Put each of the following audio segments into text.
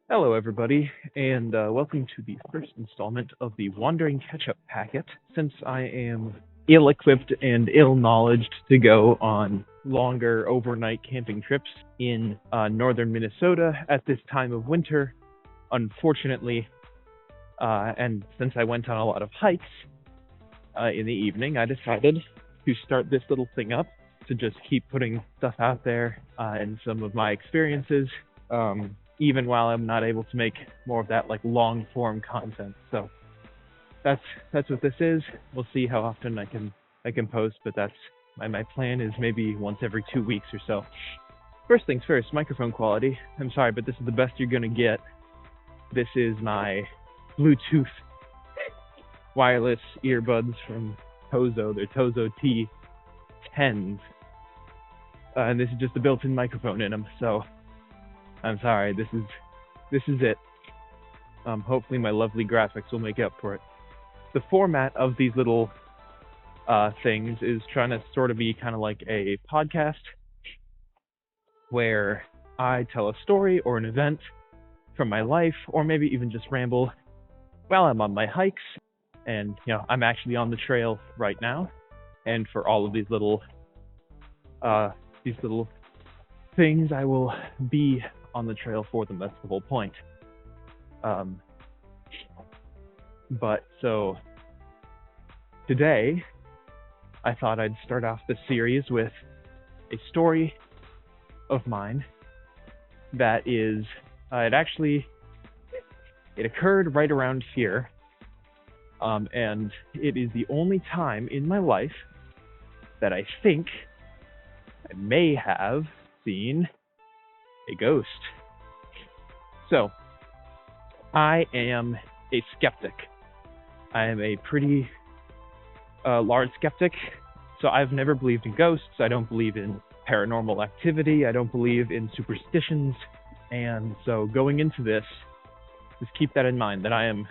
Hello, everybody, and welcome to the first installment of the Wandering Ketchup packet. Since I am ill-equipped and ill-knowledged to go on longer overnight camping trips in northern Minnesota at this time of winter, unfortunately, and since I went on a lot of hikes in the evening, I decided to start this little thing up to just keep putting stuff out there and some of my experiences. Even while I'm not able to make more of that like long form content. So that's what this is. We'll see how often I can post, but that's my plan is maybe once every 2 weeks or so. First things first, microphone quality. I'm sorry, but this is the best you're gonna get. This is my Bluetooth wireless earbuds from Tozo. They're Tozo T10s, and this is just a built-in microphone in them. So I'm sorry, this is it. Hopefully my lovely graphics will make up for it. The format of these little things is trying to sort of be kind of like a podcast where I tell a story or an event from my life, or maybe even just ramble while I'm on my hikes. And, I'm actually on the trail right now. And for all of these little things, I will be on the trail for them. That's the whole point. But so today, I thought I'd start off the series with a story of mine that is, it occurred right around here, and it is the only time in my life that I think I may have seen a ghost. So, I am a skeptic. I am a pretty large skeptic. So I've never believed in ghosts. I don't believe in paranormal activity. I don't believe in superstitions. And so going into this, just keep that in mind, that I'm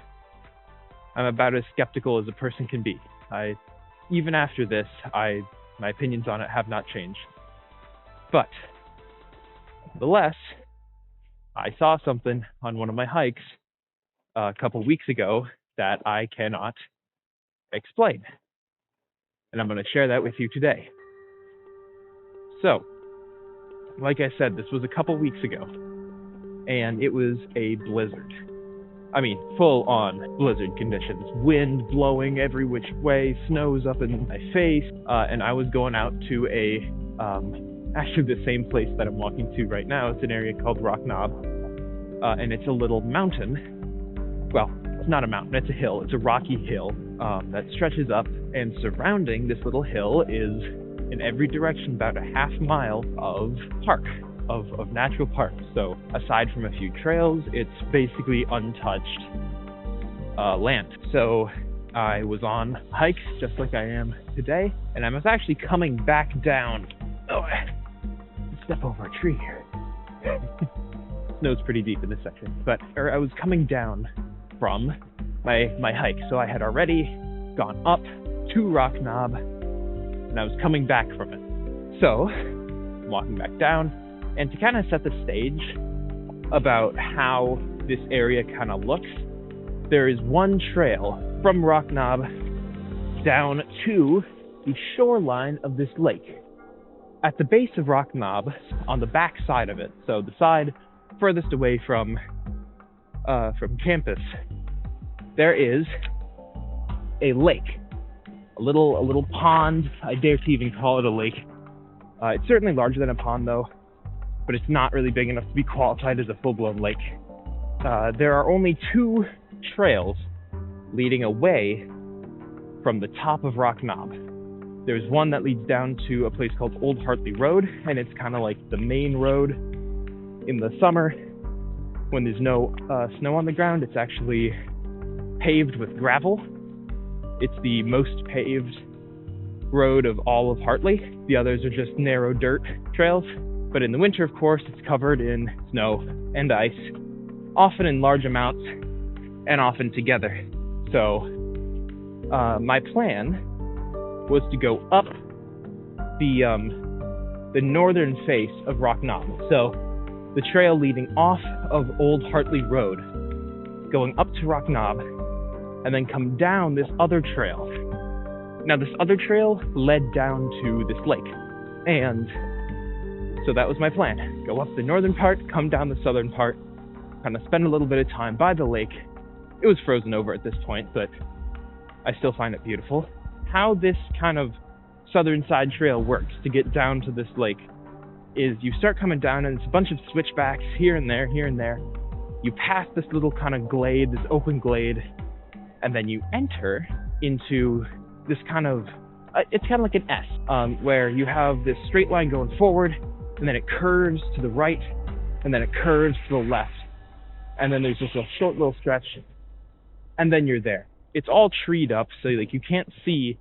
about as skeptical as a person can be. Even after this, my opinions on it have not changed. But nonetheless, I saw something on one of my hikes a couple weeks ago that I cannot explain. And I'm going to share that with you today. So, like I said, this was a couple weeks ago, and it was a blizzard. I mean, full-on blizzard conditions. Wind blowing every which way, snow's up in my face, and I was going out to actually the same place that I'm walking to right now. It's an area called Rock Knob, and it's a little mountain. Well, it's not a mountain, it's a hill. It's a rocky hill that stretches up, and surrounding this little hill is, in every direction, about a half mile of park, of natural park. So aside from a few trails, it's basically untouched land. So I was on hikes just like I am today, and I was actually coming back down. Oh, step over a tree here. Snow's pretty deep in this section, but I was coming down from my hike. So I had already gone up to Rock Knob, and I was coming back from it. So, walking back down, and to kind of set the stage about how this area kind of looks, there is one trail from Rock Knob down to the shoreline of this lake. At the base of Rock Knob, on the back side of it, so the side furthest away from campus, there is a lake, a little pond. I dare to even call it a lake. It's certainly larger than a pond, though, but it's not really big enough to be qualified as a full-blown lake. There are only two trails leading away from the top of Rock Knob. There's one that leads down to a place called Old Hartley Road, and it's kind of like the main road. In the summer, when there's no snow on the ground, it's actually paved with gravel. It's the most paved road of all of Hartley. The others are just narrow dirt trails. But in the winter, of course, it's covered in snow and ice, often in large amounts and often together. So my plan was to go up the northern face of Rock Knob. So the trail leading off of Old Hartley Road, going up to Rock Knob, and then come down this other trail. Now, this other trail led down to this lake, and so that was my plan. Go up the northern part, come down the southern part, kind of spend a little bit of time by the lake. It was frozen over at this point, but I still find it beautiful. How this kind of southern side trail works to get down to this lake is you start coming down, and it's a bunch of switchbacks here and there, here and there. You pass this little kind of glade, this open glade, and then you enter into this kind of, it's kind of like an S, where you have this straight line going forward, and then it curves to the right, and then it curves to the left, and then there's just a short little stretch, and then you're there. It's all treed up, so like you can't see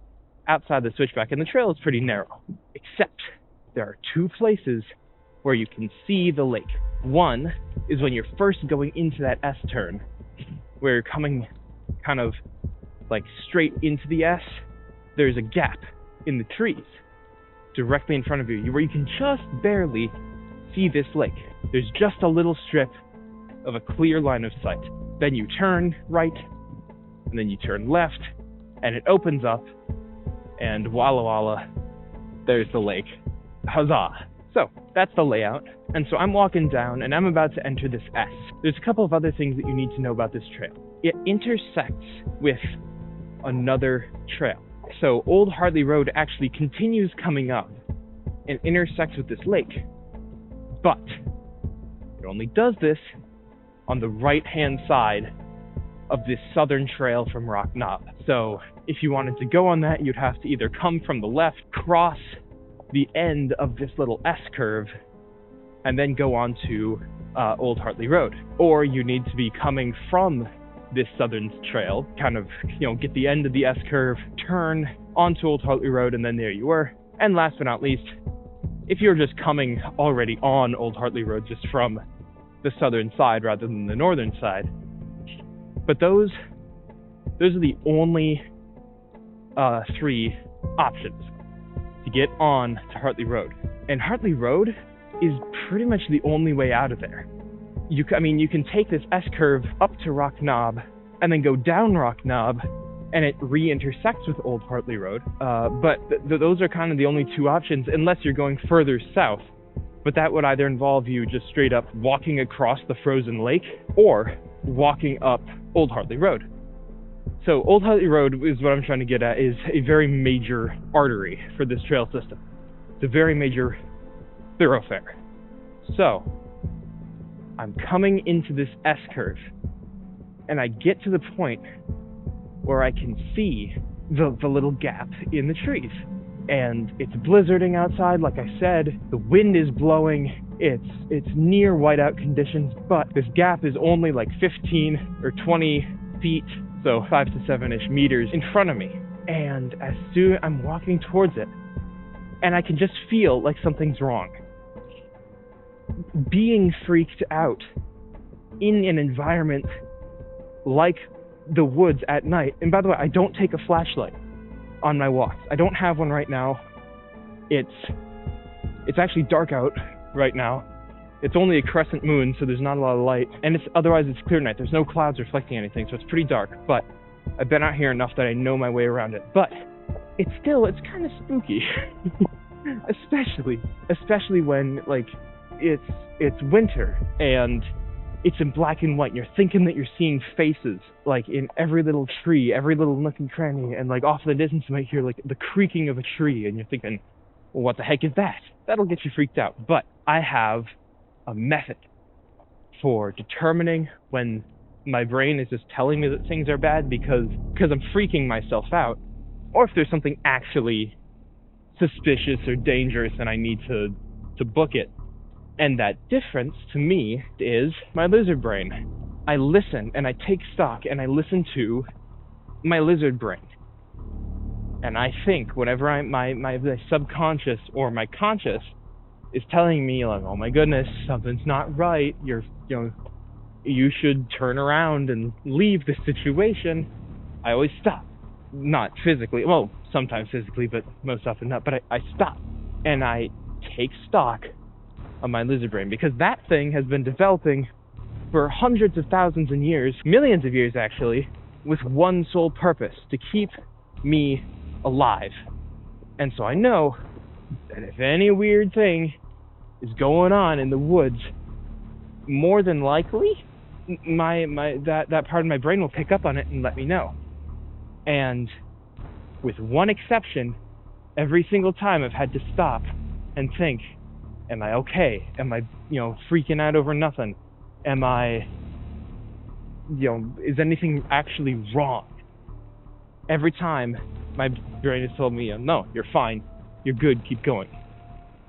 outside the switchback, and the trail is pretty narrow, except there are two places where you can see the lake. One is when you're first going into that S turn, where you're coming kind of like straight into the S. There's a gap in the trees directly in front of you where you can just barely see this lake. There's just a little strip of a clear line of sight. Then you turn right, and then you turn left, and it opens up, and walla walla, there's the lake. Huzzah! So, that's the layout. And so I'm walking down, and I'm about to enter this S. There's a couple of other things that you need to know about this trail. It intersects with another trail. So Old Hartley Road actually continues coming up and intersects with this lake. But it only does this on the right-hand side of this southern trail from Rock Knob. So if you wanted to go on that, you'd have to either come from the left, cross the end of this little S-curve, and then go on to Old Hartley Road. Or you need to be coming from this southern trail, kind of, get the end of the S-curve, turn onto Old Hartley Road, and then there you were. And last but not least, if you're just coming already on Old Hartley Road just from the southern side rather than the northern side. But those are the only three options to get on to Hartley Road. And Hartley Road is pretty much the only way out of there. You can take this S-curve up to Rock Knob and then go down Rock Knob, and it re-intersects with Old Hartley Road. But those are kind of the only two options, unless you're going further south. But that would either involve you just straight up walking across the frozen lake or walking up Old Hartley Road. So Old Hartley Road is what I'm trying to get at, is a very major artery for this trail system. It's a very major thoroughfare. So I'm coming into this S-curve, and I get to the point where I can see the little gap in the trees. And it's blizzarding outside, like I said. The wind is blowing. It's near whiteout conditions, but this gap is only like 15 or 20 feet, so 5 to 7-ish meters in front of me. And as soon I'm walking towards it, and I can just feel like something's wrong. Being freaked out in an environment like the woods at night. And by the way, I don't take a flashlight on my walks. I don't have one right now. It's actually dark out right now. It's only a crescent moon, so there's not a lot of light. And otherwise it's clear night. There's no clouds reflecting anything, so it's pretty dark. But I've been out here enough that I know my way around it. But it's kind of spooky. especially when it's winter and it's in black and white, and you're thinking that you're seeing faces, like, in every little tree, every little nook and cranny, and, like, off in the distance you might hear, like, the creaking of a tree, and you're thinking, well, what the heck is that? That'll get you freaked out. But I have a method for determining when my brain is just telling me that things are bad because I'm freaking myself out, or if there's something actually suspicious or dangerous and I need to book it. And that difference, to me, is my lizard brain. I listen, and I take stock, and I listen to my lizard brain. And I think whenever my subconscious or my conscious is telling me, like, oh my goodness, something's not right, you should turn around and leave the situation, I always stop. Not physically, well, sometimes physically, but most often not. But I stop, and I take stock of my lizard brain, because that thing has been developing for hundreds of thousands of years, millions of years actually, with one sole purpose: to keep me alive. And so I know that if any weird thing is going on in the woods, more than likely that part of my brain will pick up on it and let me know. And with one exception, every single time I've had to stop and think, am I okay? Am I, freaking out over nothing? Am I, is anything actually wrong? Every time my brain has told me, no, you're fine, you're good, keep going.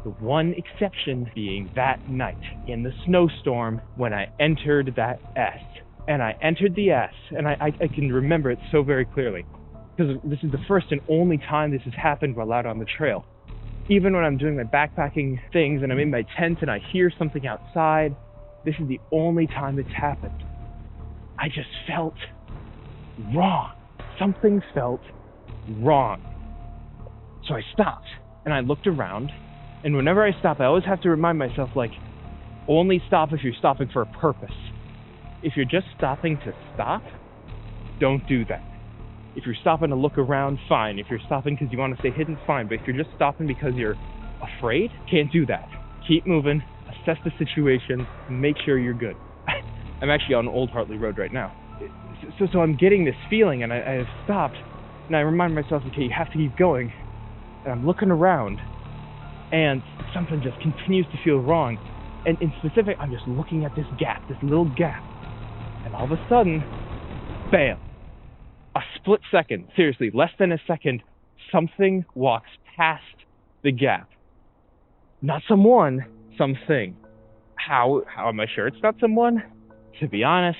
The one exception being that night in the snowstorm when I entered that S. And I entered the S, and I can remember it so very clearly, because this is the first and only time this has happened while out on the trail. Even when I'm doing my backpacking things and I'm in my tent and I hear something outside, this is the only time it's happened. I just felt wrong. Something felt wrong. So I stopped, and I looked around, and whenever I stop, I always have to remind myself, only stop if you're stopping for a purpose. If you're just stopping to stop, don't do that. If you're stopping to look around, fine. If you're stopping because you want to stay hidden, fine. But if you're just stopping because you're afraid, can't do that. Keep moving, assess the situation, make sure you're good. I'm actually on Old Hartley Road right now. So I'm getting this feeling, and I have stopped, and I remind myself, okay, you have to keep going. And I'm looking around, and something just continues to feel wrong. And in specific, I'm just looking at this gap, this little gap. And all of a sudden, bam, a split second, seriously, less than a second, something walks past the gap. Not someone, something. How am I sure it's not someone? To be honest,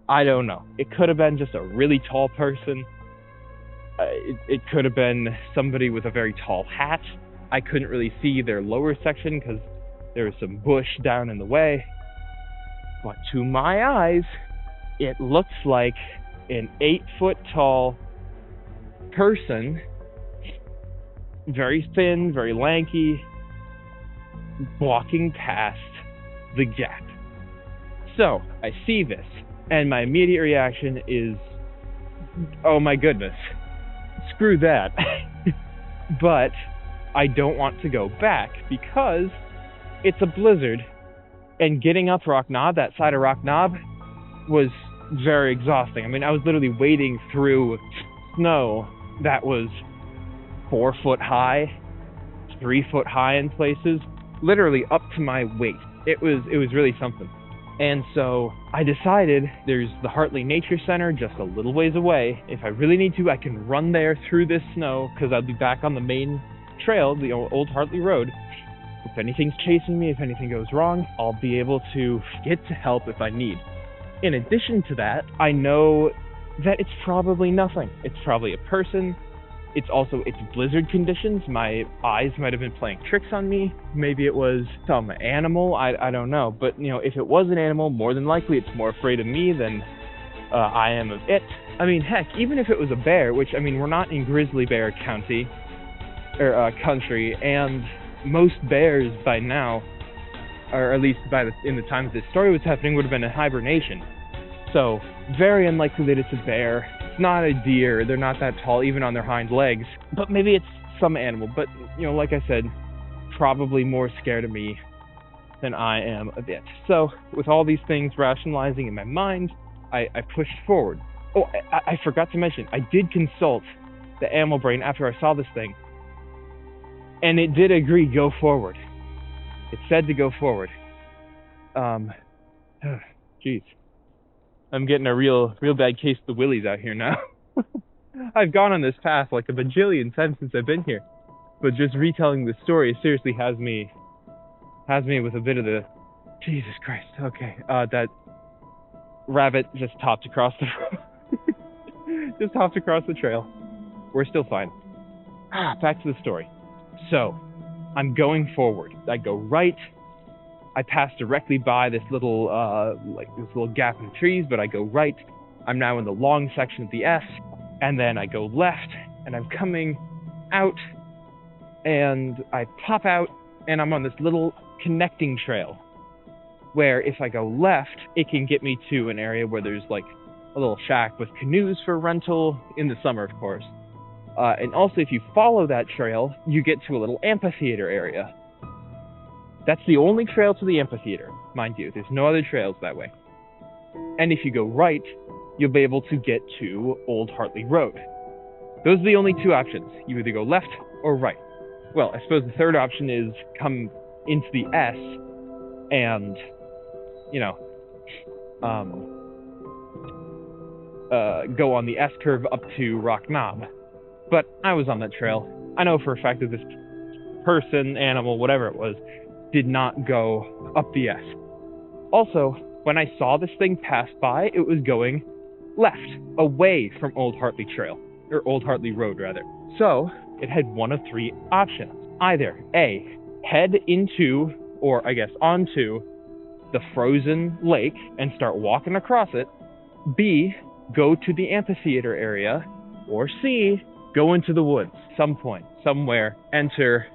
I don't know. It could have been just a really tall person. It could have been somebody with a very tall hat. I couldn't really see their lower section because there was some bush down in the way. But to my eyes, it looks like an 8-foot tall person, very thin, very lanky, walking past the gap. So I see this, and my immediate reaction is, oh my goodness, screw that. But I don't want to go back because it's a blizzard, and getting up Rock Knob, that side of Rock Knob, was very exhausting. I mean, I was literally wading through snow that was 4 foot high, 3 foot high in places, literally up to my waist. It was really something. And so I decided there's the Hartley Nature Center just a little ways away. If I really need to, I can run there through this snow because I'll be back on the main trail, the old Hartley Road. If anything's chasing me, if anything goes wrong, I'll be able to get to help if I need. In addition to that, I know that it's probably nothing. It's probably a person. It's blizzard conditions. My eyes might have been playing tricks on me. Maybe it was some animal. I don't know. But, if it was an animal, more than likely it's more afraid of me than I am of it. I mean, heck, even if it was a bear, which, we're not in grizzly bear country, and most bears by now, or at least in the time that this story was happening, would have been in hibernation. So, very unlikely that it's a bear. It's not a deer. They're not that tall, even on their hind legs. But maybe it's some animal. But, like I said, probably more scared of me than I am of it. So, with all these things rationalizing in my mind, I pushed forward. Oh, I forgot to mention, I did consult the animal brain after I saw this thing. And it did agree, go forward. It said to go forward. Jeez. I'm getting a real bad case of the willies out here now. I've gone on this path like a bajillion times since I've been here. But just retelling the story seriously has me with a bit of the, Jesus Christ, okay. That rabbit just hopped across the trail. We're still fine. Back to the story. So, I'm going forward. I go right. I pass directly by this little gap in the trees, but I go right. I'm now in the long section of the S, and then I go left, and I'm coming out, and I pop out, and I'm on this little connecting trail, where if I go left, it can get me to an area where there's like a little shack with canoes for rental in the summer, of course. And also, if you follow that trail, you get to a little amphitheater area. That's the only trail to the amphitheater, mind you. There's no other trails that way. And if you go right, you'll be able to get to Old Hartley Road. Those are the only two options. You either go left or right. Well, I suppose the third option is come into the S and, go on the S curve up to Rock Knob. But I was on that trail. I know for a fact that this person, animal, whatever it was, did not go up the S. Also, when I saw this thing pass by, it was going left, away from Old Hartley Trail, or Old Hartley Road, rather. So, it had one of three options. Either A, head into, or I guess onto, the frozen lake and start walking across it. B, go to the amphitheater area. Or C, go into the woods, some point, somewhere, enter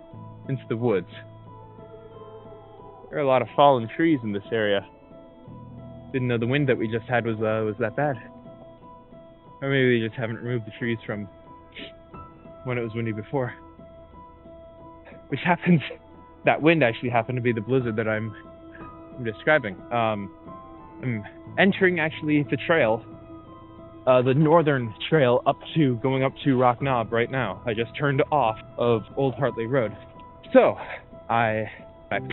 into the woods. There are a lot of fallen trees in this area. Didn't know the wind that we just had was that bad. Or maybe they just haven't removed the trees from when it was windy before. Which happens, that wind actually happened to be the blizzard that I'm describing. I'm entering actually the trail, the northern trail going up to Rock Knob right now. I just turned off of Old Hartley Road. So, I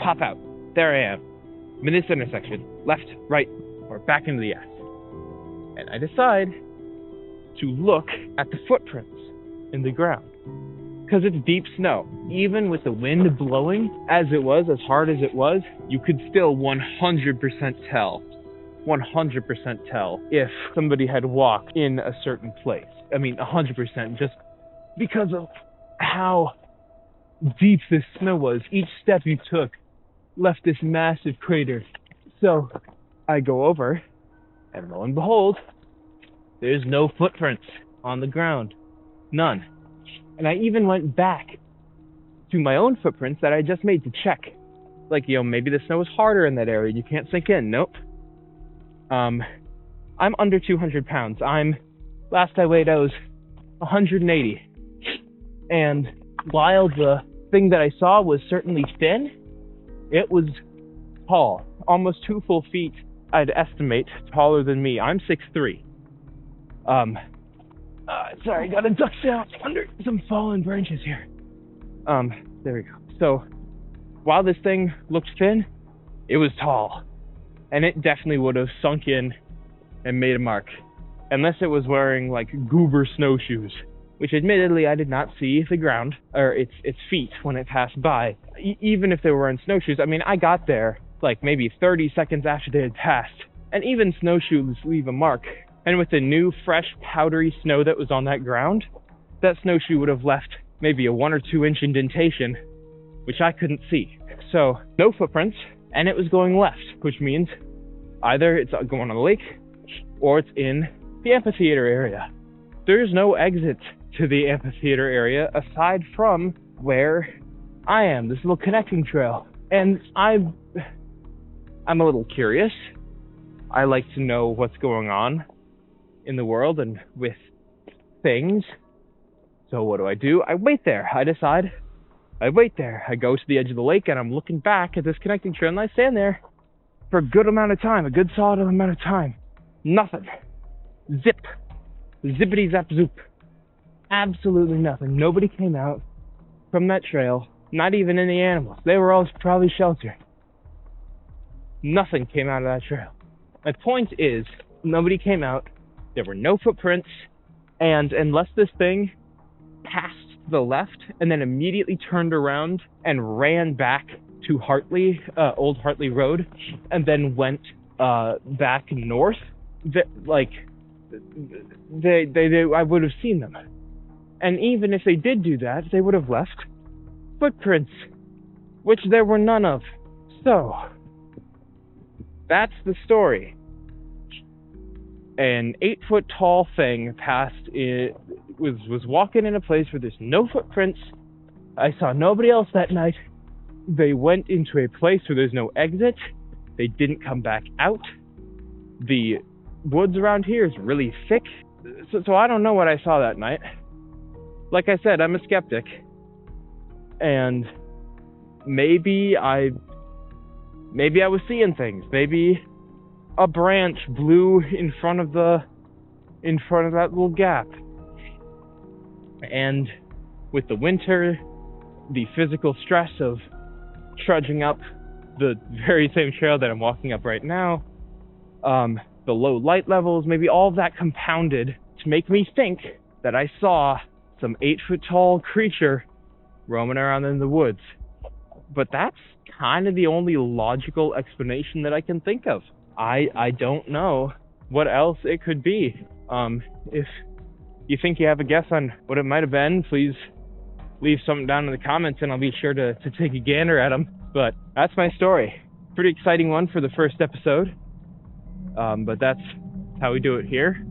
pop out. There I am. I'm in this intersection. Left, right, or back into the S. And I decide to look at the footprints in the ground. Because it's deep snow. Even with the wind blowing, as it was, as hard as it was, you could still 100% tell. 100% tell if somebody had walked in a certain place. I mean, 100%, just because of how deep this snow was. Each step you took left this massive crater. So I go over, and lo and behold, there's no footprints on the ground. None. And I even went back to my own footprints that I just made to check. Like, maybe the snow was harder in that area. You can't sink in. Nope. I'm under 200 pounds. Last I weighed, I was 180. And while the thing that I saw was certainly thin, it was tall. Almost 2 full feet, I'd estimate, taller than me. I'm 6'3". Sorry, gotta duck down under some fallen branches here. There we go. So, while this thing looked thin, it was tall. And it definitely would have sunk in and made a mark. Unless it was wearing, like, goober snowshoes. Which, admittedly, I did not see the ground, or its feet, when it passed by. Even if they were in snowshoes, I mean, I got there, like, maybe 30 seconds after they had passed. And even snowshoes leave a mark. And with the new, fresh, powdery snow that was on that ground, that snowshoe would have left maybe a 1 or 2 inch indentation, which I couldn't see. So, no footprints, and it was going left, which means either it's going on the lake, or it's in the amphitheater area. There's no exit to the amphitheater area aside from where I am, this little connecting trail. And I'm a little curious. I like to know what's going on in the world and with things. So what do? I wait there. I wait there. I go to the edge of the lake and I'm looking back at this connecting trail and I stand there for a good amount of time, a good solid amount of time. Nothing. Zip. Zippity zap zoop. Absolutely nothing. Nobody came out from that trail, not even any animals. They were all probably sheltered. Nothing came out of that trail. My point is, nobody came out, there were no footprints, and unless this thing passed to the left and then immediately turned around and ran back to Hartley, Old Hartley Road, and then went back north, I would have seen them. And even if they did do that, they would have left footprints, which there were none of. So, that's the story. An 8-foot tall thing was walking in a place where there's no footprints. I saw nobody else that night. they went into a place where there's no exit. They didn't come back out. The woods around here is really thick. So I don't know what I saw that night. Like I said, I'm a skeptic. And maybe I was seeing things. Maybe a branch blew in front of that little gap. And with the winter, the physical stress of trudging up the very same trail that I'm walking up right now, the low light levels, maybe all of that compounded to make me think that I saw some 8-foot-tall creature roaming around in the woods. But that's kind of the only logical explanation that I can think of. I don't know what else it could be. If you think you have a guess on what it might have been, please leave something down in the comments and I'll be sure to take a gander at them. But that's my story. Pretty exciting one for the first episode. But that's how we do it here.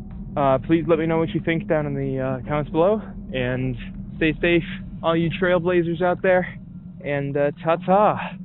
Please let me know what you think down in the comments below. And stay safe, all you trailblazers out there. And ta-ta.